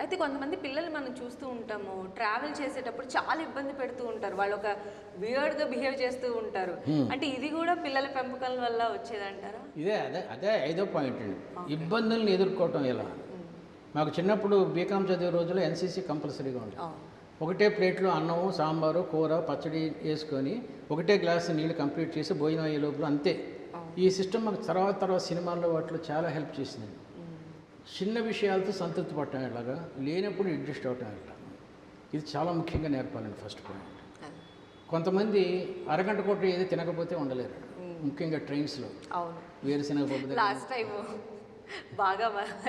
అయితే కొంతమంది పిల్లలు మనం చూస్తూ ఉంటాము, ట్రావెల్ చేసేటప్పుడు చాలా ఇబ్బంది పెడుతూ ఉంటారు. వాళ్ళు ఒక వియర్డ్‌గా బిహేవ్ చేస్తూ ఉంటారు. అంటే ఇది కూడా పిల్లల పెంపకం వల్ల వచ్చేదంటారా? అదే ఐదో పాయింట్ అండి. ఇబ్బందులను ఎదుర్కోవటం ఎలా. మాకు చిన్నప్పుడు బీకామ్ చదివే రోజుల్లో ఎన్సీసీ కంపల్సరీగా ఉంటుంది. ఒకటే ప్లేట్లో అన్నము, సాంబారు, కూర, పచ్చడి వేసుకొని ఒకటే గ్లాసు నీళ్ళు కంప్లీట్ చేసి భోజనం అయ్యే లోపల అంతే. ఈ సిస్టమ్ మాకు తర్వాత సినిమాల్లో వాటిలో చాలా హెల్ప్ చేసింది. చిన్న విషయాలతో సంతృప్తి పడటం ఎలాగా, లేనప్పుడు అడ్జస్ట్ అవటం ఎలా, ఇది చాలా ముఖ్యంగా నేర్పాలండి. First point. కొంతమంది అరగంట కోట ఏది తినకపోతే ఉండలేరు, ముఖ్యంగా ట్రైన్స్లో. అవును, వేరుశనగ పప్పు లాస్ట్ టైం బాగా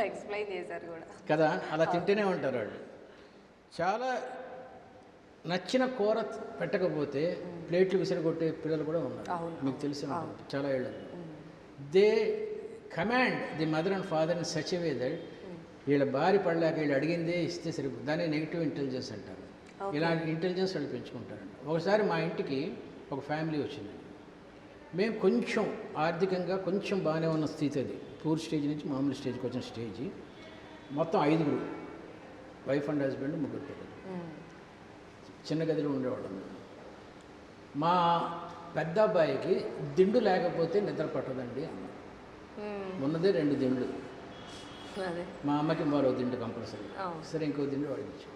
ఎక్స్ప్లెయిన్ చేశారు కూడా కదా, అలా తింటూనే ఉంటారు వాళ్ళు. చాలా నచ్చిన కూర పెట్టకపోతే ప్లేట్లు విసిరగొట్టే పిల్లలు కూడా ఉన్నారు, మీకు తెలిసి ఉంటుంది చాలా ఏళ్ళు. They command the mother and father in such a way that వీళ్ళ భార్య పడలేక వీళ్ళు అడిగిందే ఇస్తే సరిపోతుంది. దాన్ని నెగిటివ్ ఇంటెలిజెన్స్ అంటారు. ఇలాంటి ఇంటెలిజెన్స్ వాళ్ళు పెంచుకుంటారండి. ఒకసారి మా ఇంటికి ఒక ఫ్యామిలీ వచ్చింది. మేము కొంచెం ఆర్థికంగా కొంచెం బాగానే ఉన్న స్థితి, అది పూర్ స్టేజ్ నుంచి మామూలు స్టేజ్కి వచ్చిన స్టేజ్. మొత్తం 5 వైఫ్ అండ్ హస్బెండ్, 3 పిల్లలు. చిన్న గదిలో ఉండేవాళ్ళం. మా పెద్ద అబ్బాయికి దిండు లేకపోతే నిద్ర పట్టదండి అన్న. ఉన్నదే 2 దిండ్లు. మా అమ్మకి మరో దిండు కంపల్సరీ. సరే ఇంకో దిండు వాడికి.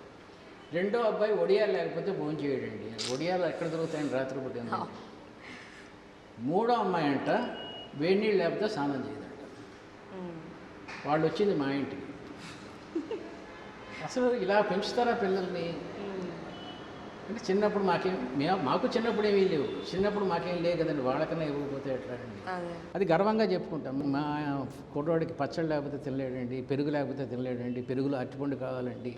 రెండో అబ్బాయి ఒడియాలు లేకపోతే భోజనం చేయడండి. ఒడియాలు ఎక్కడ దొరుకుతాయని రాత్రి పుట్టింది. 3వ అమ్మాయి అంట వేడి నీళ్ళు లేకపోతే స్నానం చేయదంట. వాళ్ళు వచ్చింది మా ఇంటికి. అసలు ఇలా పెంచుతారా పిల్లల్ని అంటే? చిన్నప్పుడు మాకు చిన్నప్పుడు ఏమీ లేవు. చిన్నప్పుడు మాకేం లేవు కదండి, వాళ్ళకన్నా ఇవ్వకపోతే ఎట్లా అండి. అది గర్వంగా చెప్పుకుంటాం. మా కుర్రోడికి పచ్చడి లేకపోతే తినలేడండి, పెరుగు లేకపోతే తినలేడండి, పెరుగులో అరటిపండు కావాలండి.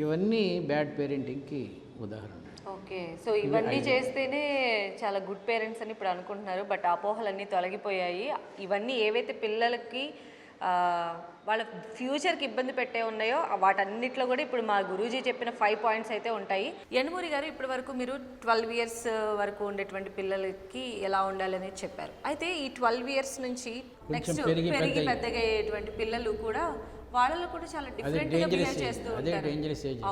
ఇవన్నీ బ్యాడ్ పేరెంటింగ్కి ఉదాహరణ. ఓకే, సో ఇవన్నీ చేస్తేనే చాలా గుడ్ పేరెంట్స్ అని ఇప్పుడు అనుకుంటున్నారు. బట్ అపోహలన్నీ తొలగిపోయాయి. ఇవన్నీ ఏవైతే పిల్లలకి వాళ్ళ ఫ్యూచర్కి ఇబ్బంది పెట్టే ఉన్నాయో వాటన్నిటిలో కూడా ఇప్పుడు మా గురూజీ చెప్పిన 5 పాయింట్స్ అయితే ఉంటాయి. యనమూరి గారు, ఇప్పటి వరకు మీరు 12 ఇయర్స్ వరకు ఉండేటువంటి పిల్లలకి ఎలా ఉండాలనేది చెప్పారు. అయితే ఈ 12 ఇయర్స్ నుంచి నెక్స్ట్ పెరిగి పెద్దగా అయ్యేటువంటి పిల్లలు కూడా వాళ్ళలో కూడా చాలా డిఫరెంట్గా బిహేవ్ చేస్తూ ఉంటారు.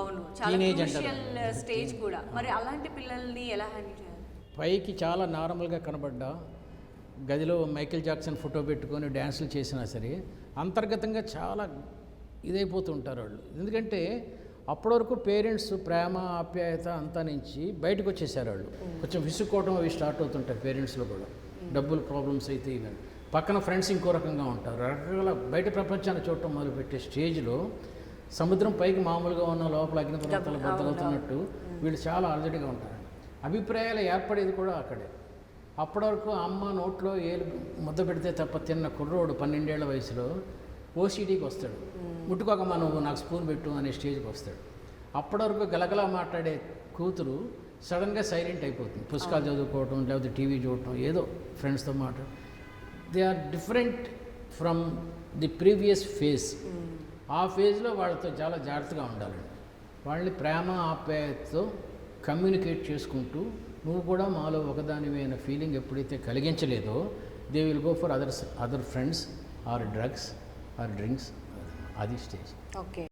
అవును, చాలా క్రూషియల్ స్టేజ్ కూడా. మరి అలాంటి పిల్లల్ని ఎలా హ్యాండిల్ చేయాలి? పైకి చాలా నార్మల్గా కనబడ్డా, గదిలో మైకేల్ జాక్సన్ ఫోటో పెట్టుకొని డ్యాన్సులు చేసినా సరే అంతర్గతంగా చాలా ఇదైపోతూ ఉంటారు వాళ్ళు. ఎందుకంటే అప్పటి వరకు పేరెంట్స్ ప్రేమ ఆప్యాయత అంతా నుంచి బయటకు వచ్చేసారు వాళ్ళు. కొంచెం విసుక్కోవడం అవి స్టార్ట్ అవుతుంటాయి పేరెంట్స్లో కూడా. డబ్బులు ప్రాబ్లమ్స్ అయితే ఇవన్నీ, పక్కన ఫ్రెండ్స్ ఇంకో రకంగా ఉంటారు. రకరకాల బయట ప్రపంచాన్ని చూడటం మొదలుపెట్టే స్టేజ్లో సముద్రం పైకి మామూలుగా ఉన్న లోపల అగ్నిపర్వతాలు బద్దలవుతున్నట్టు వీళ్ళు చాలా అలజడిగా ఉంటారు. అభిప్రాయాలు ఏర్పడేది కూడా అక్కడే. అప్పటి వరకు అమ్మ నోట్లో ఏలు ముద్ద పెడితే తప్ప తిన్న కుర్రోడు 12 ఏళ్ల వయసులో ఓసీడీకి వస్తాడు. ముట్టుకోకమ్మా నువ్వు నాకు స్పూన్ పెట్టు అనే స్టేజ్కి వస్తాడు. అప్పటి వరకు గలగలా మాట్లాడే కూతురు సడన్గా సైలెంట్ అయిపోతుంది. పుస్తకాలు చదువుకోవటం, లేకపోతే టీవీ చూడటం, ఏదో ఫ్రెండ్స్తో మాట్లాడటం. They are different from the previous phase. ఆ ఫేజ్లో వాళ్ళతో చాలా జాగ్రత్తగా ఉండాలండి. వాళ్ళని ప్రేమ ఆప్యాయతతో కమ్యూనికేట్ చేసుకుంటూ, నువ్వు కూడా మాలో ఒకదానివే అనే ఫీలింగ్ ఎప్పుడైతే కలిగించలేదో, they will go for other friends or drugs or drinks. అది స్టేజ్. ఓకే.